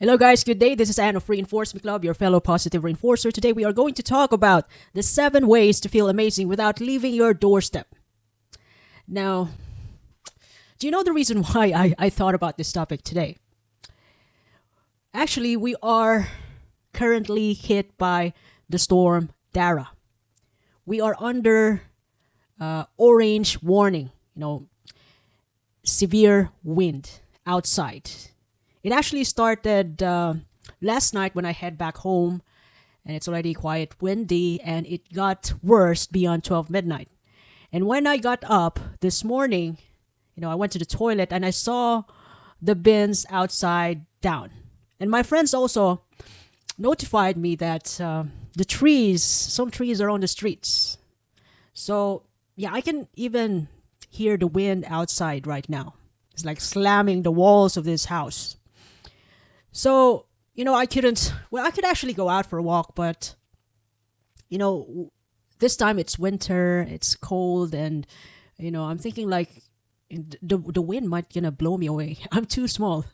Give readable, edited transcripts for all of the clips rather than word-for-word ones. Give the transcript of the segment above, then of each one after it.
Hello, guys. Good day. This is Anne of Reinforcement Club, your fellow positive reinforcer. Today, we are going to talk about the 7 ways to feel amazing without leaving your doorstep. Now, do you know the reason why I thought about this topic today? Actually, we are currently hit by the storm Dara. We are under orange warning, severe wind outside. It actually started last night when I head back home, and it's already quite windy, and it got worse beyond 12 midnight. And when I got up this morning, I went to the toilet and I saw the bins outside down. And my friends also notified me that some trees are on the streets. So, yeah, I can even hear the wind outside right now. It's like slamming the walls of this house. So, I could actually go out for a walk, but, this time it's winter, it's cold, and, I'm thinking like the wind might blow me away. I'm too small.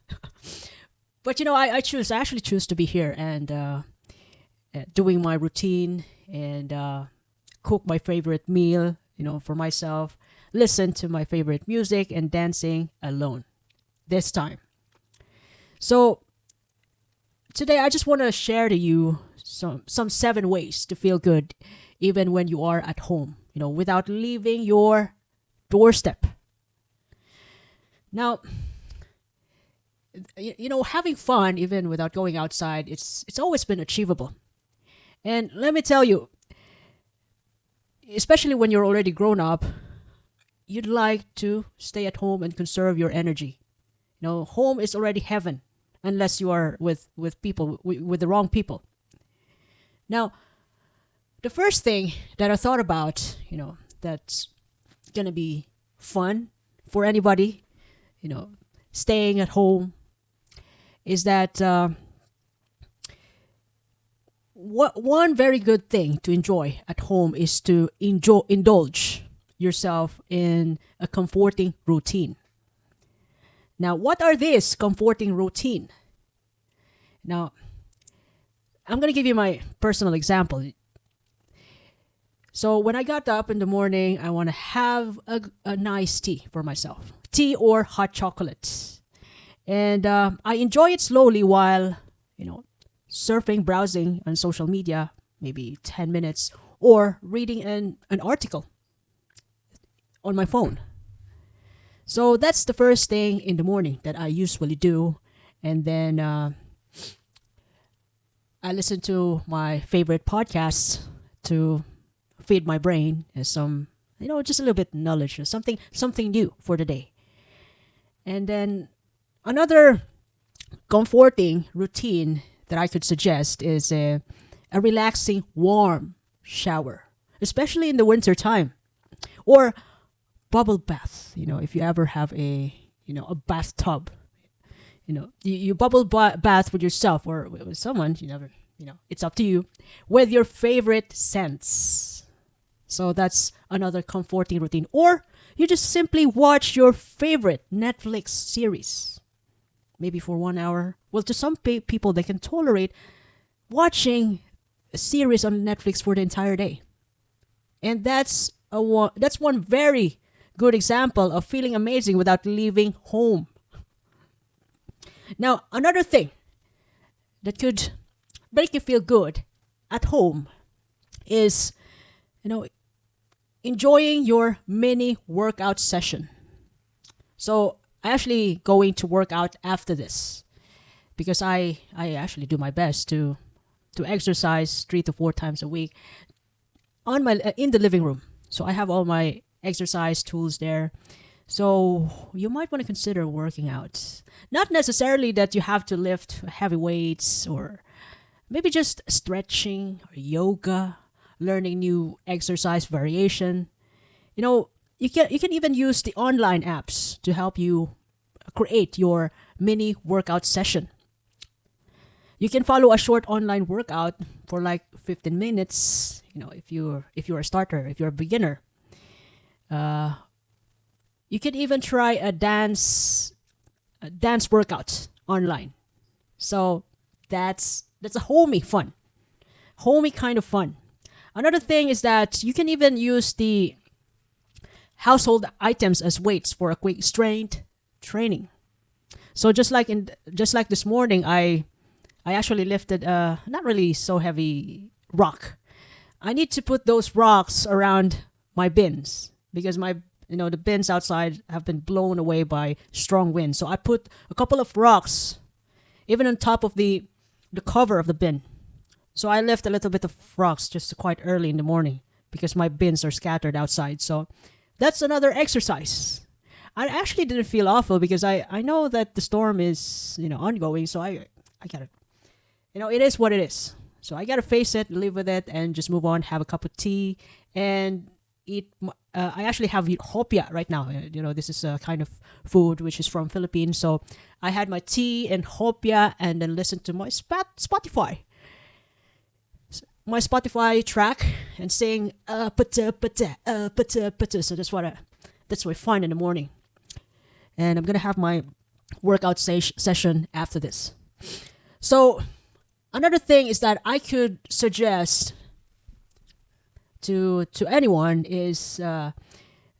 But, I actually choose to be here and doing my routine and cook my favorite meal, for myself, listen to my favorite music and dancing alone this time. So, today, I just want to share to you some 7 ways to feel good even when you are at home, without leaving your doorstep. Now, having fun even without going outside, it's always been achievable. And let me tell you, especially when you're already grown up, you'd like to stay at home and conserve your energy. Home is already heaven unless you are with people with the wrong people. Now, the first thing that I thought about, that's gonna be fun for anybody, staying at home, is that one very good thing to enjoy at home is to indulge yourself in a comforting routine. Now, what are these comforting routine? Now, I'm going to give you my personal example. So, when I got up in the morning, I want to have a nice tea for myself. Tea or hot chocolate. And I enjoy it slowly while, surfing, browsing on social media, maybe 10 minutes, or reading an article on my phone. So that's the first thing in the morning that I usually do. And then I listen to my favorite podcasts to feed my brain as some, just a little bit knowledge or something new for the day. And then another comforting routine that I could suggest is a relaxing warm shower, especially in the winter time. Or bubble bath, if you ever have a bathtub, you bubble bath with yourself or with someone, you never, it's up to you, with your favorite scents. So that's another comforting routine. Or you just simply watch your favorite Netflix series, maybe for 1 hour. Well, to some people, they can tolerate watching a series on Netflix for the entire day. And that's one very good example of feeling amazing without leaving home. Now, another thing that could make you feel good at home is, enjoying your mini workout session. So, I actually going to work out after this because I actually do my best to exercise 3 to 4 times a week in the living room. So I have all my exercise tools there. So you might want to consider working out. Not necessarily that you have to lift heavy weights, or maybe just stretching or yoga, learning new exercise variation. You can even use the online apps to help you create your mini workout session. You can follow a short online workout for like 15 minutes. If you're a starter, if you're a beginner, you can even try a dance workout online. So that's a homey kind of fun. Another thing is that you can even use the household items as weights for a quick strength training. So just like this morning, I actually lifted a not really so heavy rock. I need to put those rocks around my bins because my the bins outside have been blown away by strong wind. So I put a couple of rocks even on top of the cover of the bin. So I left a little bit of rocks just quite early in the morning because my bins are scattered outside. So that's another exercise. I actually didn't feel awful because I know that the storm is ongoing. So I gotta it is what it is. So I gotta face it, live with it, and just move on. Have a cup of tea and eat. I actually have hopia right now. This is a kind of food which is from Philippines. So I had my tea and hopia, and then listened to my Spotify track and sing pata pata pata pata. So that's what I find in the morning. And I'm gonna have my workout session after this. So another thing is that I could suggest to anyone is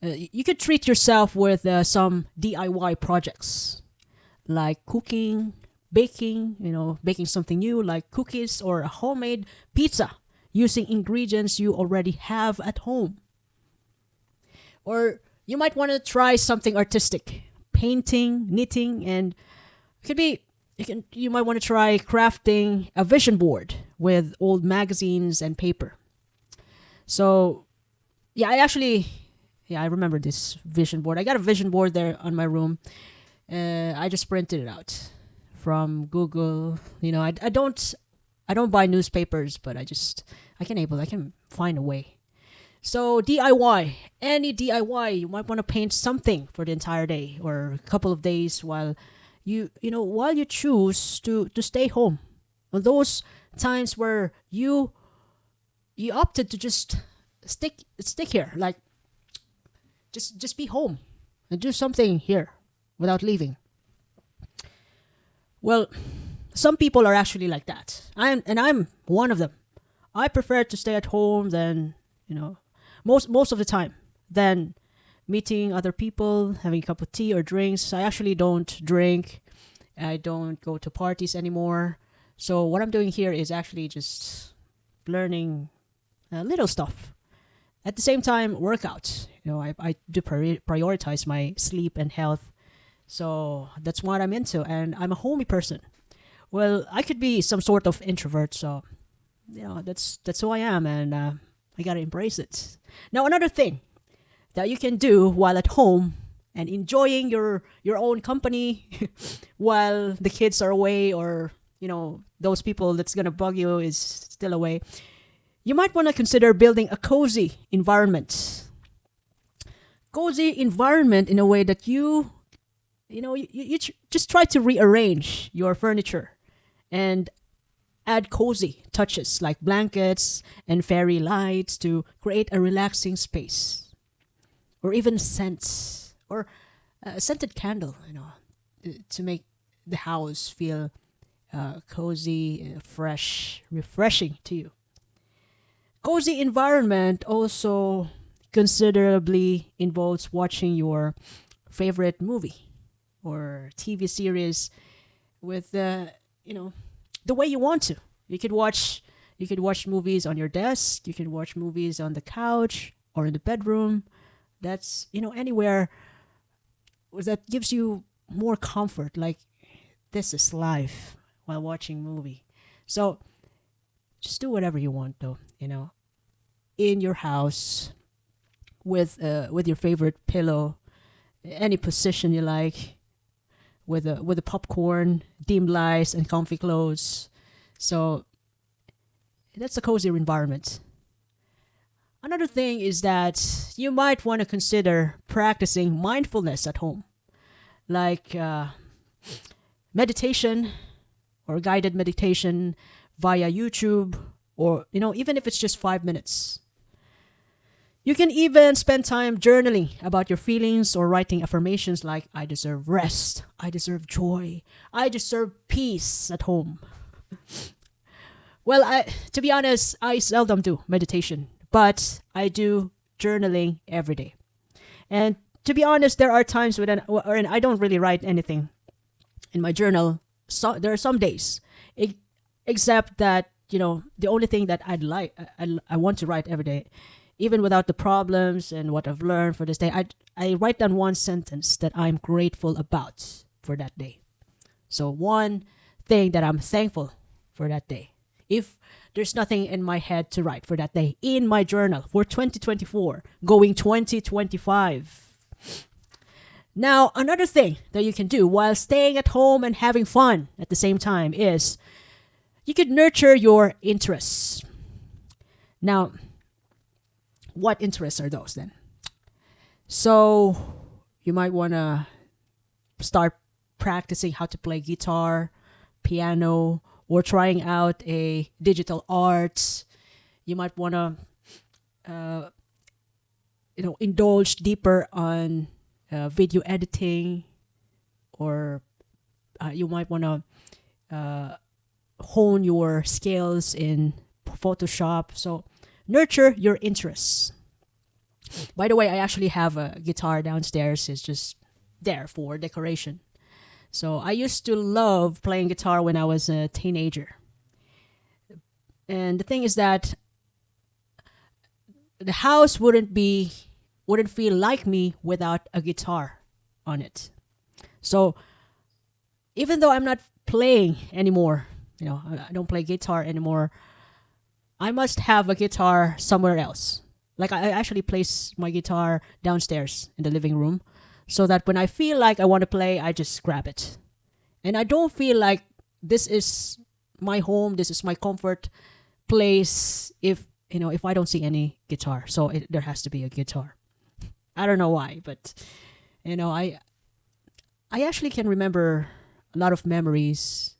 you could treat yourself with some DIY projects like cooking, baking, baking something new like cookies or a homemade pizza using ingredients you already have at home. Or you might want to try something artistic, painting, knitting, and it could be you might want to try crafting a vision board with old magazines and paper. So, yeah, I remember this vision board. I got a vision board there on my room. I just printed it out from Google. I don't buy newspapers, but I can find a way. So DIY, any DIY, you might want to paint something for the entire day or a couple of days while while you choose to stay home. On those times where you opted to just stick here, like just be home and do something here without leaving. Well, some people are actually like that. I'm one of them. I prefer to stay at home than most of the time than meeting other people, having a cup of tea or drinks. I actually don't drink. I don't go to parties anymore. So what I'm doing here is actually just learning little stuff. At the same time, workouts. I do prioritize my sleep and health. So that's what I'm into, and I'm a homey person. Well, I could be some sort of introvert, so that's who I am, and I gotta embrace it. Now, another thing that you can do while at home and enjoying your own company while the kids are away, or those people that's gonna bug you is still away. You might want to consider building a cozy environment. Cozy environment in a way that you just try to rearrange your furniture and add cozy touches like blankets and fairy lights to create a relaxing space, or even scents or a scented candle, to make the house feel cozy, fresh, refreshing to you. Cozy environment also considerably involves watching your favorite movie or TV series with the way you want to. You could watch movies on your desk, you can watch movies on the couch or in the bedroom. That's anywhere that gives you more comfort, like this is life while watching movie. So just do whatever you want though, in your house with your favorite pillow, any position you like, with a popcorn, dim lights, and comfy clothes. So that's a cozy environment. Another thing is that you might want to consider practicing mindfulness at home, like meditation or guided meditation via YouTube, or even if it's just 5 minutes. You can even spend time journaling about your feelings or writing affirmations like, I deserve rest, I deserve joy, I deserve peace at home. Well, to be honest, I seldom do meditation, but I do journaling every day. And to be honest, there are times when I don't really write anything in my journal. So there are some days, except that the only thing that I want to write every day, even without the problems and what I've learned for this day, I write down one sentence that I'm grateful about for that day. So one thing that I'm thankful for that day. If there's nothing in my head to write for that day in my journal for 2024, going 2025. Now, another thing that you can do while staying at home and having fun at the same time is you could nurture your interests. Now, what interests are those then? So, you might want to start practicing how to play guitar, piano, or trying out a digital arts. You might want to, indulge deeper on video editing, or you might want to hone your skills in Photoshop. So nurture your interests. By the way, I actually have a guitar downstairs. It's just there for decoration. So I used to love playing guitar when I was a teenager. And the thing is that the house wouldn't feel like me without a guitar on it. So even though I'm not playing anymore, I don't play guitar anymore, I must have a guitar somewhere else. Like I actually place my guitar downstairs in the living room so that when I feel like I want to play, I just grab it. And I don't feel like this is my home, this is my comfort place if I don't see any guitar. So there has to be a guitar. I don't know why, but I actually can remember a lot of memories,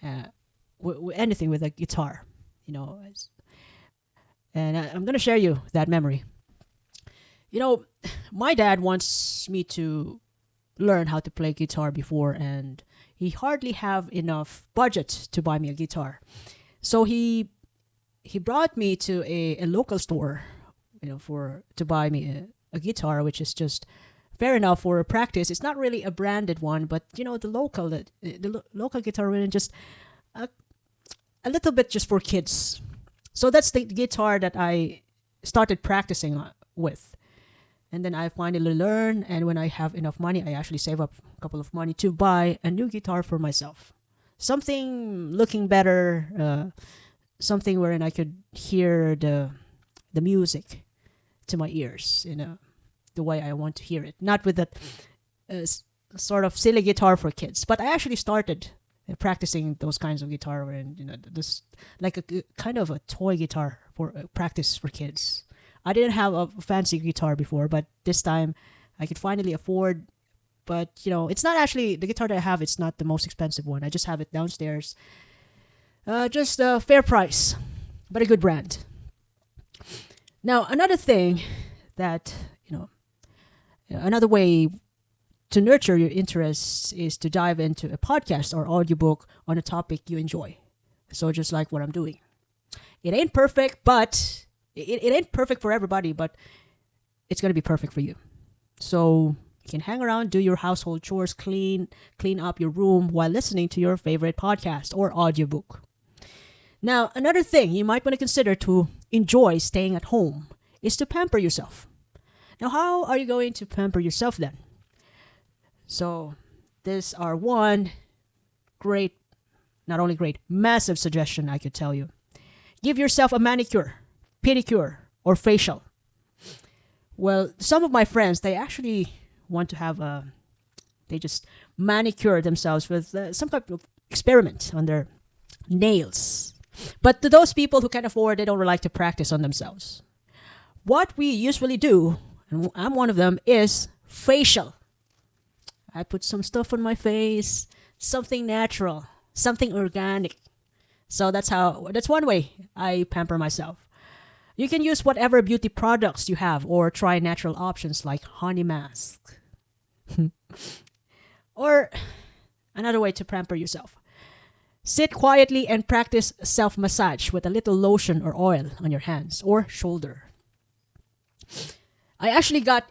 anything with a guitar, and I'm gonna share you that memory. My dad wants me to learn how to play guitar before, and he hardly have enough budget to buy me a guitar, so he brought me to a local store, to buy me a guitar, which is just fair enough for practice. It's not really a branded one, but the local guitar really just a little bit just for kids. So that's the guitar that I started practicing with. And then I finally learned, and when I have enough money, I actually save up a couple of money to buy a new guitar for myself. Something looking better, something wherein I could hear the music to my ears, the way I want to hear it. Not with that sort of silly guitar for kids. But I actually started practicing those kinds of guitar wherein, this like a kind of a toy guitar for practice for kids. I didn't have a fancy guitar before, but this time I could finally afford. But it's not actually the guitar that I have. It's not the most expensive one. I just have it downstairs. Just a fair price, but a good brand. Now, another thing that another way to nurture your interests is to dive into a podcast or audiobook on a topic you enjoy. So just like what I'm doing. It ain't perfect, but it ain't perfect for everybody, but it's going to be perfect for you. So you can hang around, do your household chores, clean up your room while listening to your favorite podcast or audiobook. Now, another thing you might want to consider to enjoy staying at home is to pamper yourself. Now, how are you going to pamper yourself then? So, these are one great, not only great, massive suggestion I could tell you. Give yourself a manicure, pedicure, or facial. Well, some of my friends, they actually want to have they just manicure themselves with some kind of experiment on their nails. But to those people who can afford, they don't really like to practice on themselves. What we usually do, and I'm one of them, is facial. I put some stuff on my face, something natural, something organic. So that's one way I pamper myself. You can use whatever beauty products you have or try natural options like honey mask. Or another way to pamper yourself. Sit quietly and practice self-massage with a little lotion or oil on your hands or shoulder. I actually got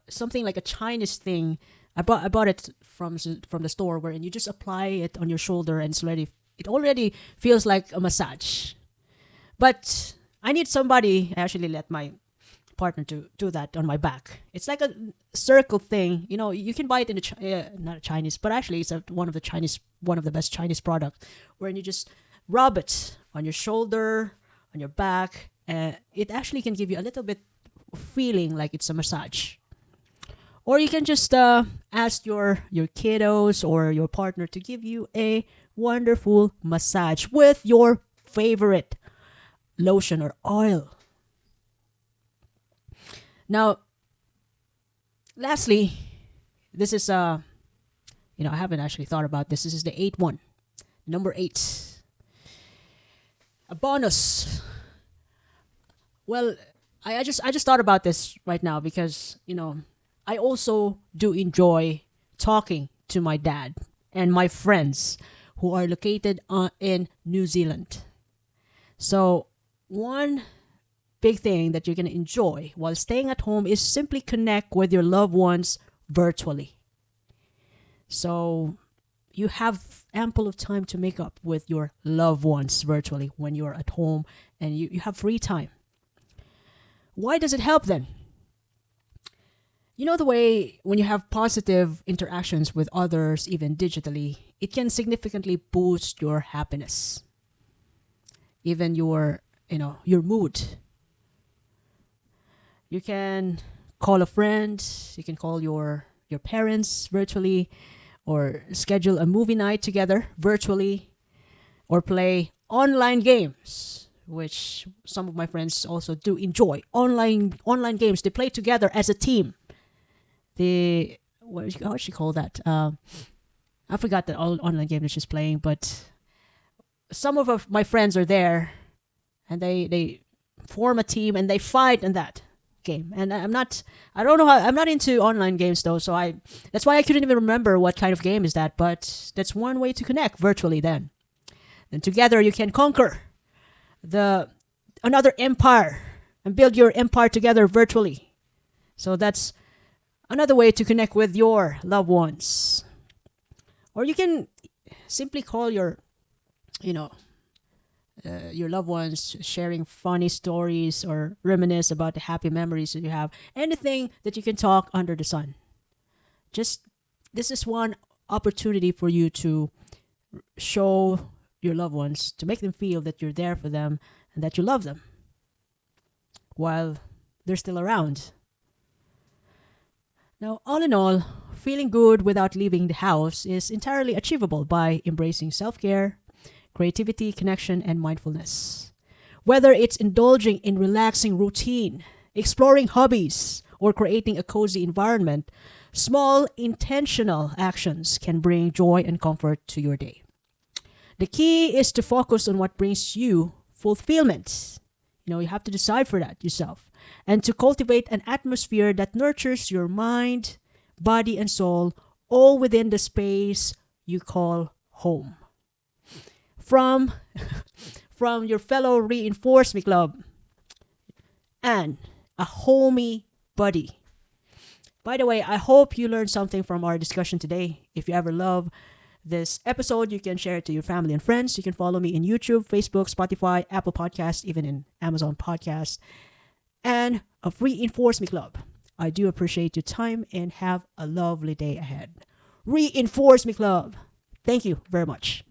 something like a Chinese thing. I bought it from the store, wherein you just apply it on your shoulder and it already feels like a massage. But I need somebody. I actually let my partner to do that on my back. It's like a circle thing. You can buy it in not a Chinese, but actually it's one of the best Chinese products, where you just rub it on your shoulder, on your back, and it actually can give you a little bit feeling like it's a massage. Or you can just ask your kiddos or your partner to give you a wonderful massage with your favorite lotion or oil. Now, lastly, this is I haven't actually thought about this. This is the eighth one, number 8, a bonus. Well, I just thought about this right now because I also do enjoy talking to my dad and my friends who are located in New Zealand. So one big thing that you're going to enjoy while staying at home is simply connect with your loved ones virtually. So you have ample of time to make up with your loved ones virtually when you're at home and you have free time. Why does it help then? The way when you have positive interactions with others, even digitally, it can significantly boost your happiness, even your mood. You can call a friend, you can call your parents virtually, or schedule a movie night together virtually, or play online games, which some of my friends also do enjoy. Online games, they play together as a team. How should you call that? I forgot the online game that she's playing, but some of my friends are there, and they form a team and they fight in that game. And I'm not into online games though, so that's why I couldn't even remember what kind of game is that. But that's one way to connect virtually. Then together you can conquer another empire and build your empire together virtually. So that's another way to connect with your loved ones. Or you can simply call your loved ones, sharing funny stories or reminisce about the happy memories that you have. Anything that you can talk under the sun. This is one opportunity for you to show your loved ones, to make them feel that you're there for them and that you love them while they're still around. Now, all in all, feeling good without leaving the house is entirely achievable by embracing self-care, creativity, connection, and mindfulness. Whether it's indulging in relaxing routine, exploring hobbies, or creating a cozy environment, small intentional actions can bring joy and comfort to your day. The key is to focus on what brings you fulfillment. You have to decide for that yourself. And to cultivate an atmosphere that nurtures your mind, body, and soul, all within the space you call home. From your fellow Reinforce Me Club and a homie buddy. By the way, I hope you learned something from our discussion today. If you ever love this episode, you can share it to your family and friends. You can follow me in YouTube, Facebook, Spotify, Apple Podcasts, even in Amazon Podcasts, and of Reinforce Me Club. I do appreciate your time and have a lovely day ahead. Reinforce Me Club. Thank you very much.